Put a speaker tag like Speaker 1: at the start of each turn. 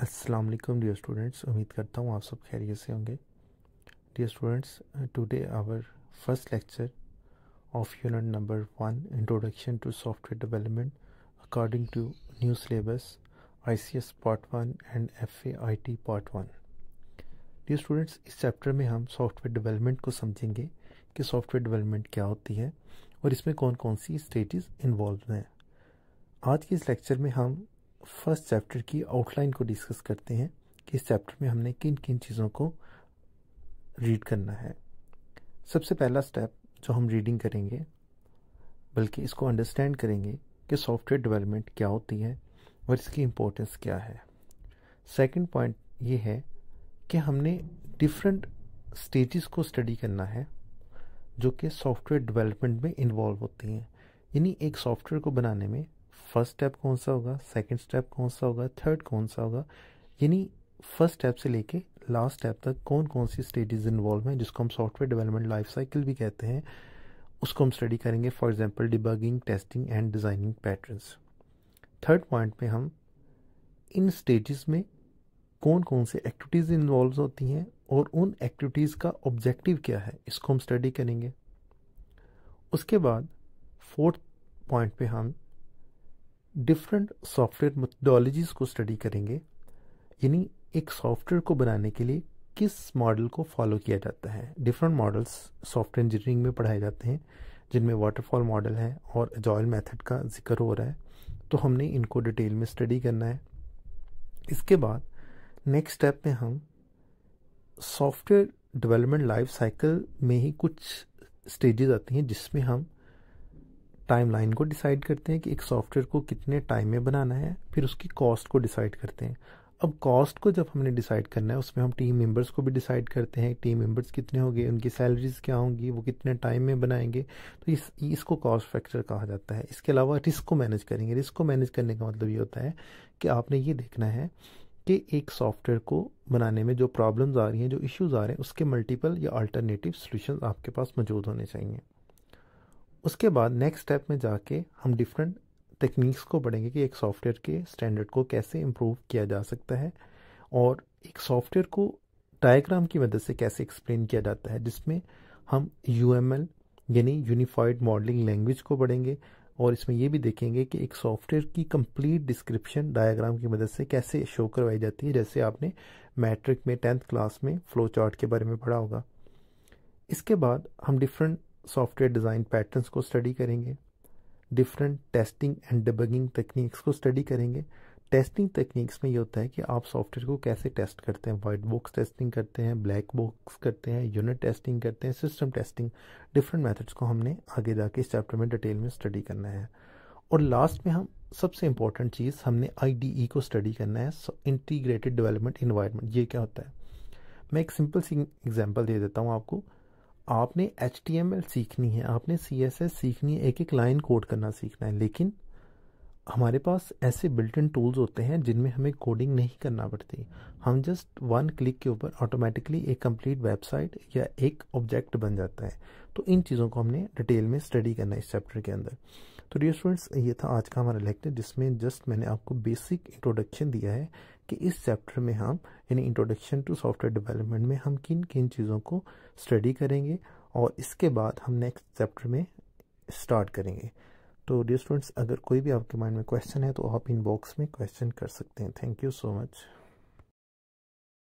Speaker 1: अस्सलाम वालेकुम dear students, उम्मीद करता हूँ आप सब खैरियत से होंगे। Dear students, today our first lecture of unit number 1 introduction to software development according to new syllabus ICS part 1 and FA IT part 1। Dear students, इस चैप्टर में हम सॉफ्टवेयर डेवलपमेंट को समझेंगे कि सॉफ्टवेयर डेवलपमेंट क्या होती है और इसमें कौन कौन सी स्टेजेस इन्वॉल्व हैं। आज के इस लेक्चर में हम फर्स्ट चैप्टर की आउटलाइन को डिस्कस करते हैं कि इस चैप्टर में हमने किन किन चीज़ों को रीड करना है। सबसे पहला स्टेप जो हम रीडिंग करेंगे, बल्कि इसको अंडरस्टैंड करेंगे कि सॉफ्टवेयर डेवलपमेंट क्या होती है और इसकी इम्पोर्टेंस क्या है। सेकंड पॉइंट ये है कि हमने डिफरेंट स्टेजेस को स्टडी करना है जो कि सॉफ्टवेयर डेवलपमेंट में इन्वॉल्व होती हैं। यानी एक सॉफ्टवेयर को बनाने में फर्स्ट स्टेप कौन सा होगा, सेकंड स्टेप कौन सा होगा, थर्ड कौन सा होगा, यानी फर्स्ट स्टेप से लेके लास्ट स्टेप तक कौन कौन सी स्टेजेस इन्वॉल्व हैं, जिसको हम सॉफ्टवेयर डेवलपमेंट लाइफ साइकिल भी कहते हैं, उसको हम स्टडी करेंगे। For example debugging, testing and designing patterns. Third point पे हम इन स्टेजेस में कौन कौन सी एक्टिविटीज़ इन्वॉल्व होती हैं और उन एक्टिविटीज़ का ऑब्जेक्टिव क्या है, इसको हम स्टडी करेंगे। उसके बाद फोर्थ पॉइंट पे हम डिफरेंट सॉफ्टवेयर मेथडोलॉजीज़ को स्टडी करेंगे, यानी एक सॉफ्टवेयर को बनाने के लिए किस मॉडल को फॉलो किया जाता है। डिफरेंट मॉडल्स सॉफ्टवेयर इंजीनियरिंग में पढ़ाए जाते हैं, जिनमें वाटरफॉल मॉडल है और एजाइल मेथड का जिक्र हो रहा है, तो हमने इनको डिटेल में स्टडी करना है। इसके बाद नेक्स्ट स्टेप में हम सॉफ्टवेयर डेवलपमेंट लाइफ साइकिल में ही कुछ स्टेजेस आती हैं जिसमें हम टाइमलाइन को डिसाइड करते हैं कि एक सॉफ्टवेयर को कितने टाइम में बनाना है, फिर उसकी कॉस्ट को डिसाइड करते हैं। अब कॉस्ट को जब हमने डिसाइड करना है, उसमें हम टीम मेंबर्स को भी डिसाइड करते हैं, टीम मेंबर्स कितने होंगे, उनकी सैलरीज क्या होंगी, वो कितने टाइम में बनाएंगे, तो इसको कॉस्ट फैक्टर कहा जाता है। इसके अलावा रिस्क को मैनेज करेंगे। रिस्क को मैनेज करने का मतलब ये होता है कि आपने ये देखना है कि एक सॉफ्टवेयर को बनाने में जो प्रॉब्लम्स आ रही हैं, जो इश्यूज आ रहे हैं, उसके मल्टीपल या अल्टरनेटिव सोल्यूशन आपके पास मौजूद होने चाहिए। उसके बाद नेक्स्ट स्टेप में जाके हम डिफरेंट टेक्निक्स को पढ़ेंगे कि एक सॉफ्टवेयर के स्टैंडर्ड को कैसे इम्प्रूव किया जा सकता है और एक सॉफ्टवेयर को डायग्राम की मदद से कैसे एक्सप्लेन किया जाता है, जिसमें हम UML यानी यूनिफाइड मॉडलिंग लैंग्वेज को पढ़ेंगे और इसमें ये भी देखेंगे कि एक सॉफ्टवेयर की कंप्लीट डिस्क्रिप्शन डायग्राम की मदद से कैसे शो करवाई जाती है, जैसे आपने मैट्रिक में 10th क्लास में फ्लो चार्ट के बारे में पढ़ा होगा। इसके बाद हम डिफरेंट सॉफ्टवेयर डिज़ाइन पैटर्न्स को स्टडी करेंगे, different testing and debugging techniques को स्टडी करेंगे। टेस्टिंग टेक्निक्स में ये होता है कि आप सॉफ्टवेयर को कैसे टेस्ट करते हैं। वाइट बॉक्स टेस्टिंग करते हैं, ब्लैक बॉक्स करते हैं, यूनिट टेस्टिंग करते हैं, सिस्टम टेस्टिंग। डिफरेंट मेथड्स को हमने आगे जाके इस चैप्टर में डिटेल में स्टडी करना है। और लास्ट में हम सबसे इम्पोर्टेंट चीज़ हमने IDE को स्टडी करना है, इंटीग्रेटेड डेवलपमेंट इन्वायरमेंट। ये क्या होता है, मैं एक सिंपल सी एग्जाम्पल दे देता हूँ आपको। आपने HTML सीखनी है, आपने CSS सीखनी है, एक एक लाइन कोड करना सीखना है, लेकिन हमारे पास ऐसे बिल्ट इन टूल्स होते हैं जिनमें हमें कोडिंग नहीं करना पड़ती। हम जस्ट 1 क्लिक के ऊपर ऑटोमेटिकली एक कंप्लीट वेबसाइट या एक ऑब्जेक्ट बन जाता है। तो इन चीज़ों को हमने डिटेल में स्टडी करना है इस चैप्टर के अंदर। तो डियर स्टूडेंट्स, ये था आज का हमारा लेक्चर, जिसमें जस्ट मैंने आपको बेसिक इंट्रोडक्शन दिया है कि इस चैप्टर में हम यानी इंट्रोडक्शन टू सॉफ्टवेयर डेवलपमेंट में हम किन किन चीज़ों को स्टडी करेंगे और इसके बाद हम नेक्स्ट चैप्टर में स्टार्ट करेंगे। तो डियर स्टूडेंट्स, अगर कोई भी आपके माइंड में क्वेश्चन है तो आप इनबॉक्स में क्वेश्चन कर सकते हैं। Thank you so much.